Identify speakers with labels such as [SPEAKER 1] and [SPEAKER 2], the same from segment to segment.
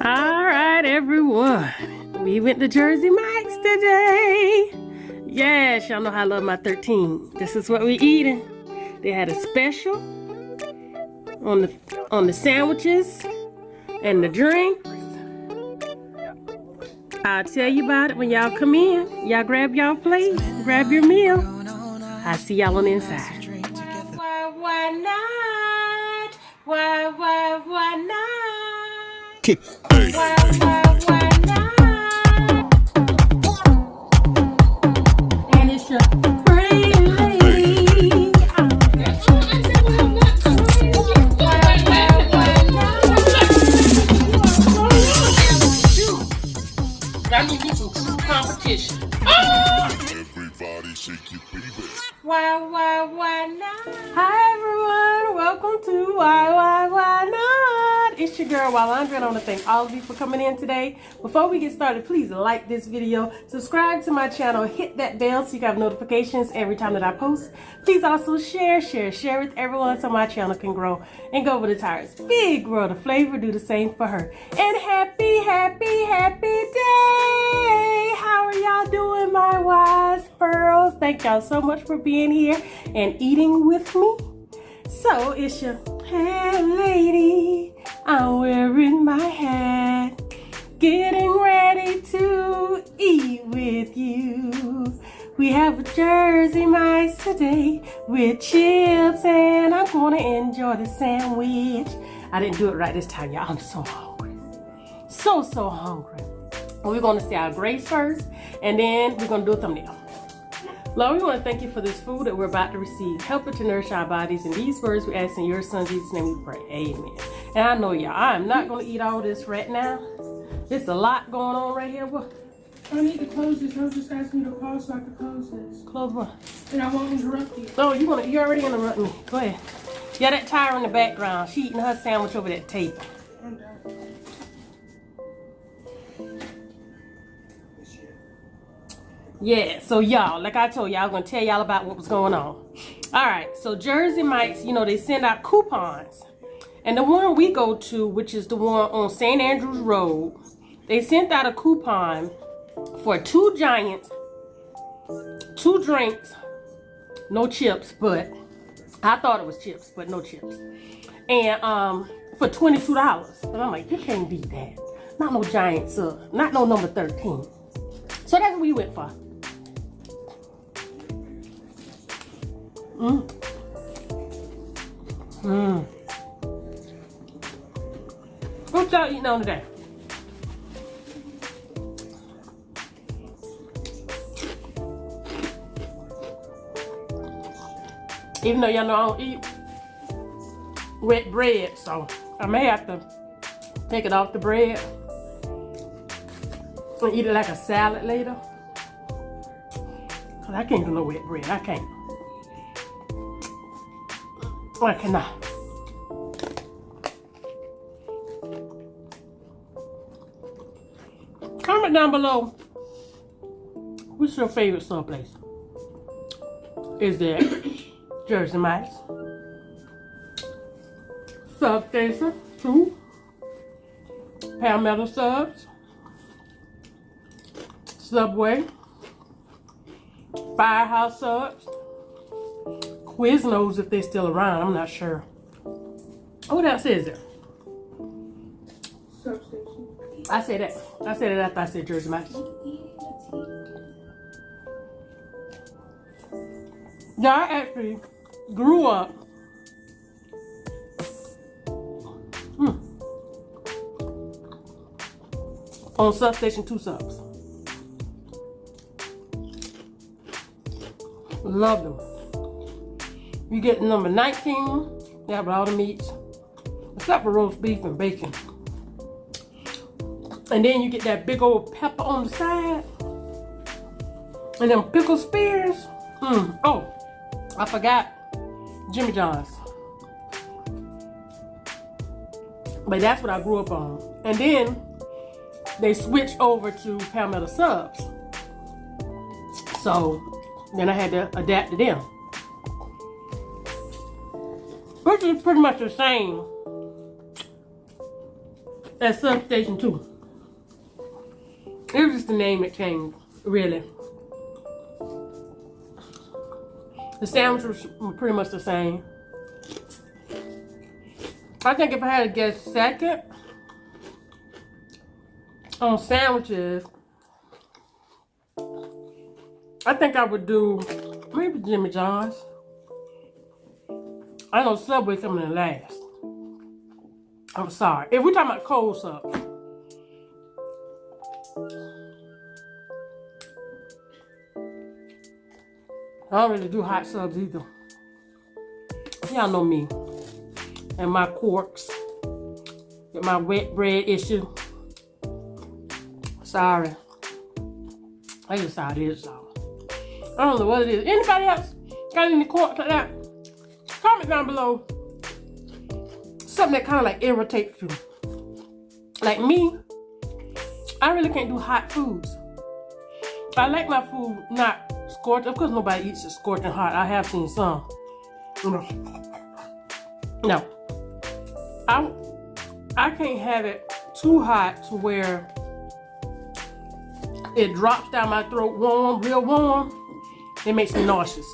[SPEAKER 1] All right, everyone. We went to Jersey Mike's today. Yes, y'all know how I love my 13. This is what we eating. They had a special on the sandwiches and the drinks. I'll tell you about it when y'all come in. Y'all grab y'all plate, grab your meal. I'll see y'all on the inside. Why not? Why not?
[SPEAKER 2] Kick.
[SPEAKER 1] Why not? And it's your pretty lady. That means you some true competition.
[SPEAKER 2] Everybody shake your baby.
[SPEAKER 1] Why not? Hi everyone, welcome to Why Not? It's your girl Walandra, and I want to thank all of you for coming in today. Before we get started, please like this video, subscribe to my channel, hit that bell so you can have notifications every time that I post. Please also share with everyone so my channel can grow. And go over to Tyra's Big World of Flavor, do the same for her. And happy day! How are y'all doing, my wise pearls? Thank y'all so much for being here and eating with me. So it's your hey lady, I'm wearing my hat, getting ready to eat with you. We have a Jersey Mike's today with chips, and I'm gonna enjoy the sandwich. I didn't do it right this time, y'all. I'm so hungry. So hungry. We're gonna say our grace first, and then we're gonna do a thumbnail. Lord, we want to thank you for this food that we're about to receive. Help it to nourish our bodies. In these words, we ask in your son Jesus' name we pray. Amen. And I know y'all, I'm not going to eat all this right now. There's a lot going on right here. What?
[SPEAKER 3] I need to close this. I was just asking you to pause so I can close this.
[SPEAKER 1] Close what?
[SPEAKER 3] And I won't interrupt you.
[SPEAKER 1] Oh, you already interrupt me. Go ahead. Yeah, that Tyra in the background. She eating her sandwich over that table.
[SPEAKER 3] I'm done.
[SPEAKER 1] Yeah, so y'all, like I told y'all, I'm going to tell y'all about what was going on. All right, so Jersey Mike's, you know, they send out coupons. And the one we go to, which is the one on St. Andrews Road, they sent out a coupon for 2 giants, 2 drinks, no chips, but I thought it was chips, but no chips. And for $22. And I'm like, you can't beat that. Not no giant sub, not no number 13. So that's what we went for. What y'all eating on today? Even though y'all know I don't eat wet bread, so I may have to take it off the bread and eat it like a salad later. Cause I can't do no wet bread. I can't. I cannot. Comment down below. What's your favorite sub place? Is there Jersey Mike's, Substation 2, Palmetto Subs, Subway, Firehouse Subs, Quiznos if they're still around, I'm not sure. What else is there?
[SPEAKER 3] Substation.
[SPEAKER 1] I said that after I said Jersey Mike's. Yeah, I actually grew up on Substation 2 subs. Love them. You get number 19, they have all the meats, except for roast beef and bacon. And then you get that big old pepper on the side. And them pickle spears. Oh, I forgot Jimmy John's. But that's what I grew up on. And then they switched over to Palmetto Subs. So then I had to adapt to them. Which is pretty much the same at Substation 2. It was just the name that changed, really. The sandwiches were pretty much the same. I think if I had to guess second on sandwiches, I think I would do maybe Jimmy John's. I know Subway coming in last. I'm sorry. If we're talking about cold subs, I don't really do hot subs either. Y'all know me and my quirks with my wet bread issue. Sorry. That's just how it is, y'all. I don't know what it is. Anybody else got any quirks like that? Comment down below. Something that kind of like irritates you. Like me, I really can't do hot foods. I like my food not scorching. Of course, nobody eats it scorching hot. I have seen some. No. I can't have it too hot to where it drops down my throat warm, real warm. It makes me nauseous.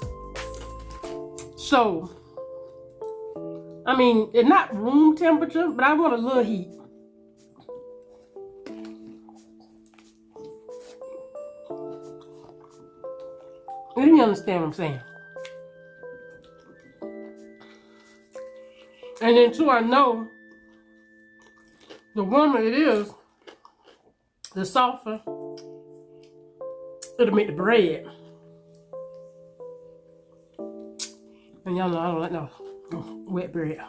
[SPEAKER 1] So, I mean, it's not room temperature, but I want a little heat. You understand what I'm saying? And then too, I know the warmer it is, the softer it'll make the bread. And y'all know I don't like no wet bread.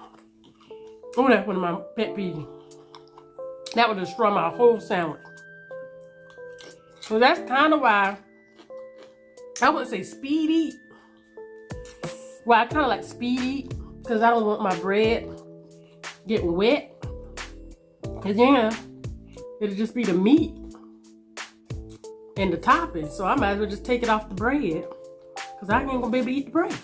[SPEAKER 1] Oh, that's one of my pet peeves. That would destroy my whole sandwich. So that's kind of why I wouldn't say speed eat. Well, I kind of like speed eat because I don't want my bread getting wet. Because then it'll just be the meat and the topping. So I might as well just take it off the bread because I ain't going to be able to eat the bread.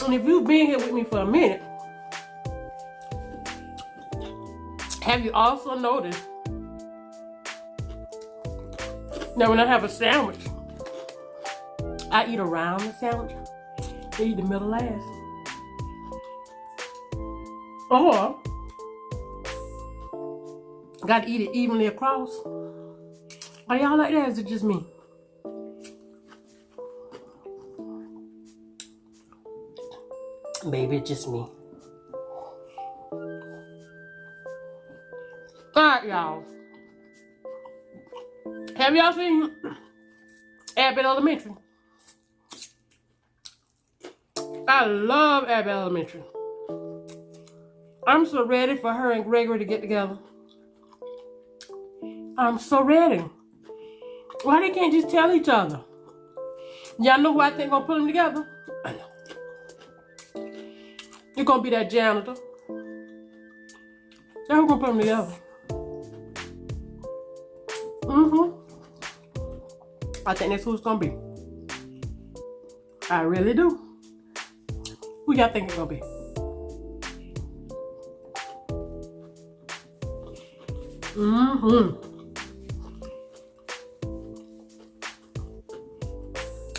[SPEAKER 1] And if you've been here with me for a minute, have you also noticed that when I have a sandwich, I eat around the sandwich, I eat the middle last? Or I gotta eat it evenly across? Are y'all like that, or is it just me? Maybe it's just me. Alright, y'all. Have y'all seen Abbott Elementary? I love Abbott Elementary. I'm so ready for her and Gregory to get together. I'm so ready. Why they can't just tell each other? Y'all know who I think gonna put them together? I know. It's gonna be that janitor. That's who's gonna put them together. I think that's who it's gonna be. I really do. Who y'all think it's gonna be?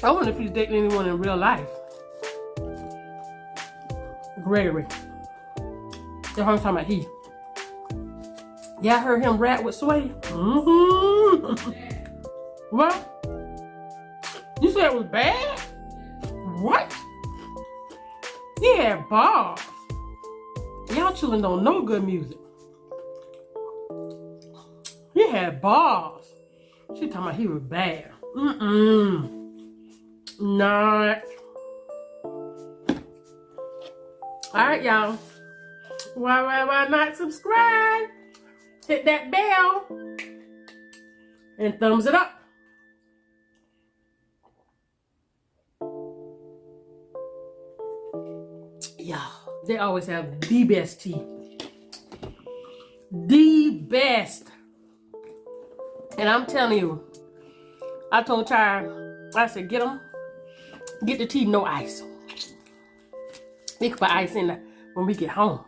[SPEAKER 1] I wonder if he's dating anyone in real life. Gregory. That's what I'm talking about, he. Yeah, I heard him rap with Sway. What? You said it was bad? What? He had bars. Y'all children don't know good music. He had bars. She talking about he was bad. Not. Alright, y'all. Why not subscribe? Hit that bell. And thumbs it up. Y'all, they always have the best tea. The best. And I'm telling you, I told Tyra, I said, get them Get the tea, no ice. We can put ice in there when we get home.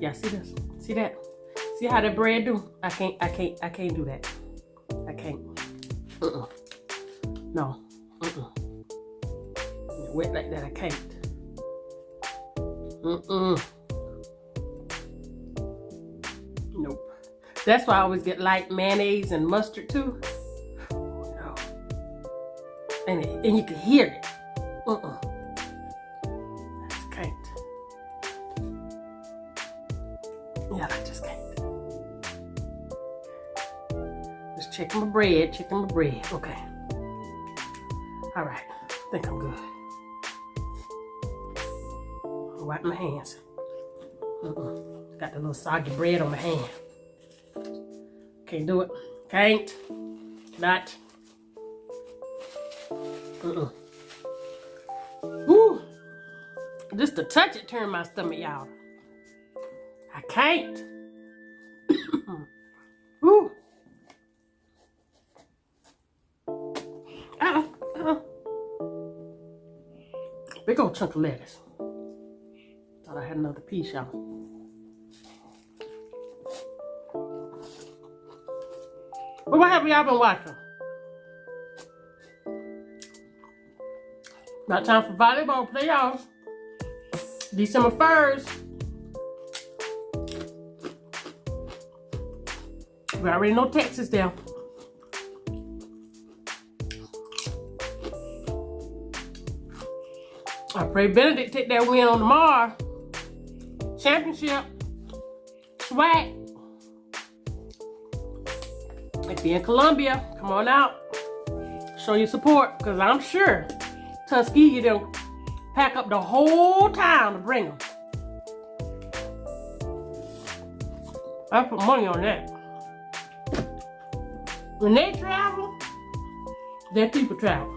[SPEAKER 1] Yeah, see this? See that? See how that bread do? I can't do that. I can't. No. Wet like that, I can't. Nope. That's why I always get light mayonnaise and mustard too. No. And you can hear it. I just can't. Yeah, I just can't. Just checking my bread, Okay. All right, I think I'm good. I'll wipe my hands. Got the little soggy bread on my hand. Can't do it. Can't. Not. Woo. Just to touch it turned my stomach, y'all. I can't. Woo. Big old chunk of lettuce. Thought I had another piece, y'all. Well, what have y'all been watching? About time for volleyball playoffs. December 1st. We already know Texas there. I pray Benedict take that win on tomorrow. Championship. Swag. If you're in Columbia, come on out. Show your support, because I'm sure Tuskegee, they'll pack up the whole town to bring them. I put money on that. When they travel, their people travel.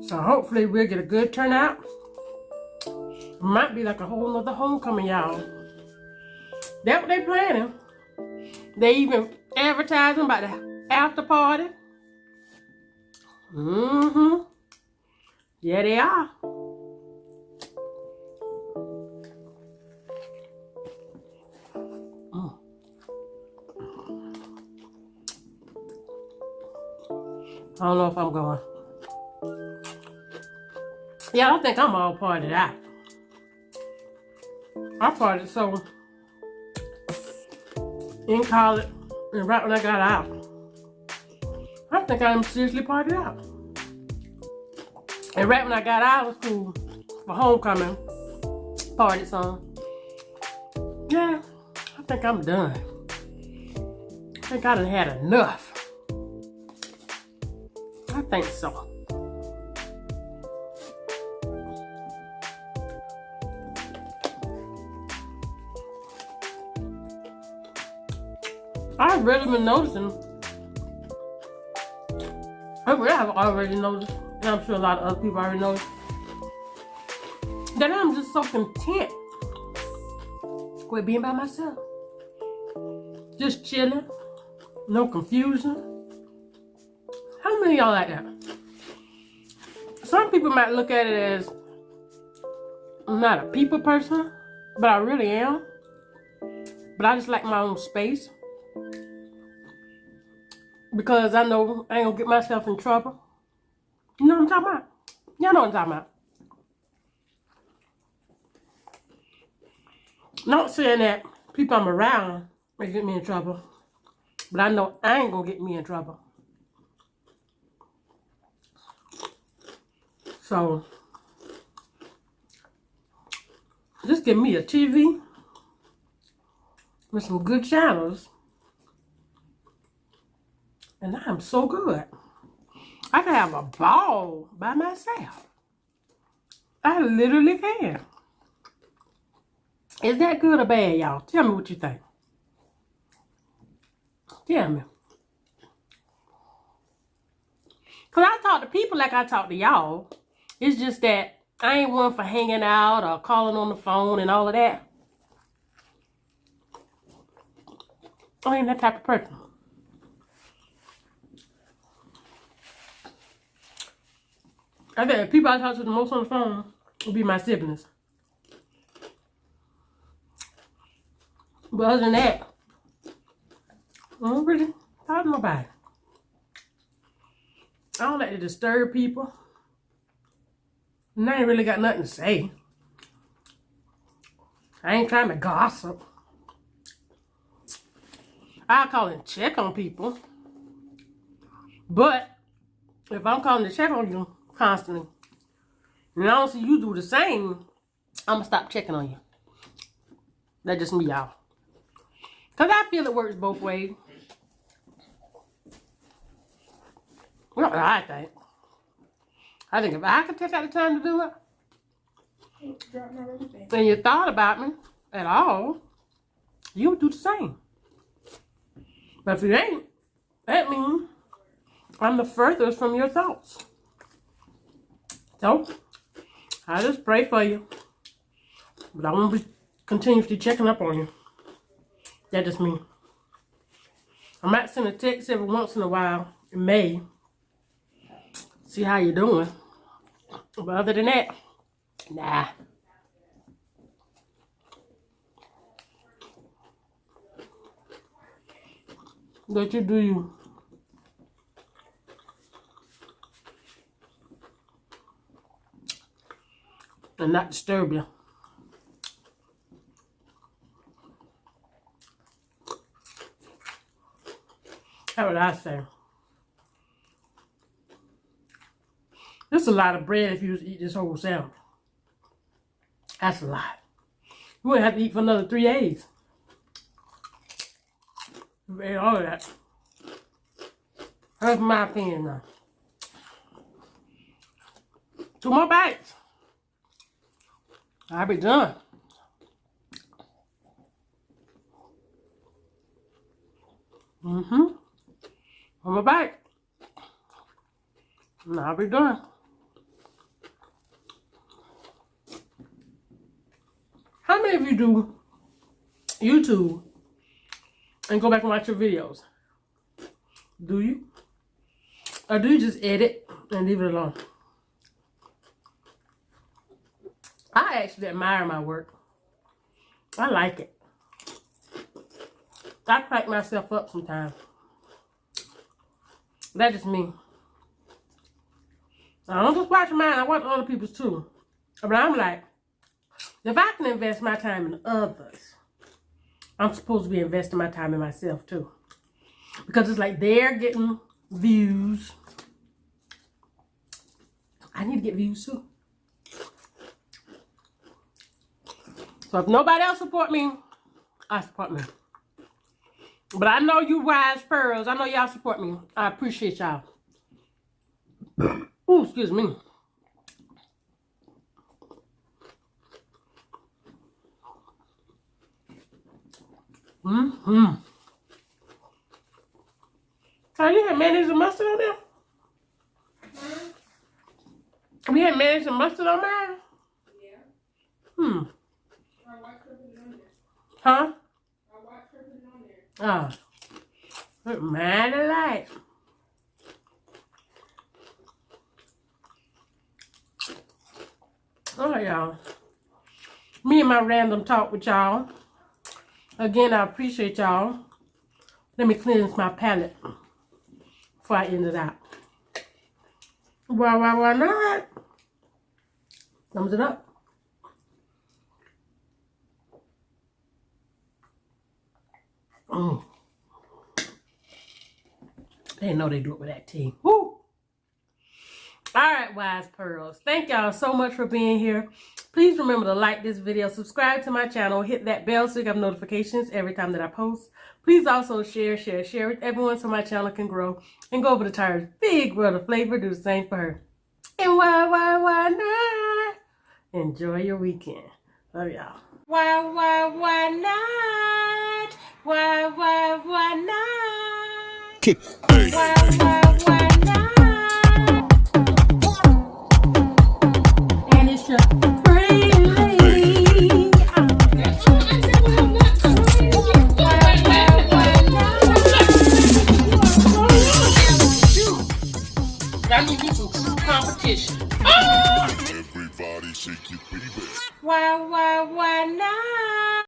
[SPEAKER 1] So hopefully we'll get a good turnout. It might be like a whole nother homecoming, y'all. That's what they planning. They even advertising about the after party. Yeah, they are. I don't know if I'm going. Yeah, I don't think I'm all partied out. I partied so in college and right when I got out. I think I'm seriously partied out. And right when I got out of school for homecoming, partied some. Yeah, I think I'm done. I think I done had enough. I think so. I've really been noticing. I have already noticed, and I'm sure a lot of other people already noticed, that I'm just so content with being by myself. Just chilling. No confusion. How many of y'all like that? Some people might look at it as I'm not a people person, but I really am. But I just like my own space. Because I know I ain't gonna get myself in trouble. You know what I'm talking about? Y'all know what I'm talking about. Not saying that people I'm around may get me in trouble. But I know I ain't gonna get me in trouble. So, just give me a TV with some good channels. And I'm so good. I can have a ball by myself. I literally can. Is that good or bad, y'all? Tell me what you think. Tell me. Because I talk to people like I talk to y'all. It's just that I ain't one for hanging out or calling on the phone and all of that. I ain't that type of person. I think the people I talk to the most on the phone would be my siblings. But other than that, I don't really talk to nobody. I don't like to disturb people. And I ain't really got nothing to say. I ain't trying to gossip. I call and check on people. But if I'm calling to check on you constantly, and I don't see you do the same, I'm going to stop checking on you. That's just me, y'all. Because I feel it works both ways. Not what I think. I think if I could take out the time to do it, and you thought about me at all, you would do the same. But if you ain't, that means I'm the furthest from your thoughts. So, I just pray for you. But I won't be continuously checking up on you. That just me. I might send a text every once in a while in May. See how you're doing. But other than that, nah. Let you do you. And not disturb you. That's what I say. That's a lot of bread if you was to eat this whole sandwich. That's a lot. You wouldn't have to eat for another 3 days. You ate all of that. That's my opinion now. 2 more bites. I'll be done. One more bite. And I'll be done. How many of you do YouTube and go back and watch your videos? Do you? Or do you just edit and leave it alone? I actually admire my work. I like it. I crack myself up sometimes. That's just me. I don't just watch mine, I watch other people's too. But I'm like, if I can invest my time in others, I'm supposed to be investing my time in myself too. Because it's like they're getting views. I need to get views too. So if nobody else support me, I support me. But I know you wise pearls. I know y'all support me. I appreciate y'all. Ooh, excuse me. Oh, you had mayonnaise and mustard on there? You had mayonnaise and mustard on mine?
[SPEAKER 3] Yeah. I watched her put it on there.
[SPEAKER 1] Huh?
[SPEAKER 3] I watched her put it on there.
[SPEAKER 1] Oh. Look mighty light. All right, y'all. Me and my random talk with y'all. Again, I appreciate y'all. Let me cleanse my palate before I end it out. Why not? Thumbs it up. They know they do it with that tea. Woo! Alright, wise pearls. Thank y'all so much for being here. Please remember to like this video, subscribe to my channel, hit that bell so you have notifications every time that I post. Please also share with everyone so my channel can grow. And go over to Tyra's Big World of Flavor. Do the same for her. And why not? Enjoy your weekend. Love y'all. Why not? Why not?
[SPEAKER 2] Hey.
[SPEAKER 1] Why not? And it's your pretty lady. Why not? I need you some true competition.
[SPEAKER 2] Everybody shake your baby.
[SPEAKER 1] Why not?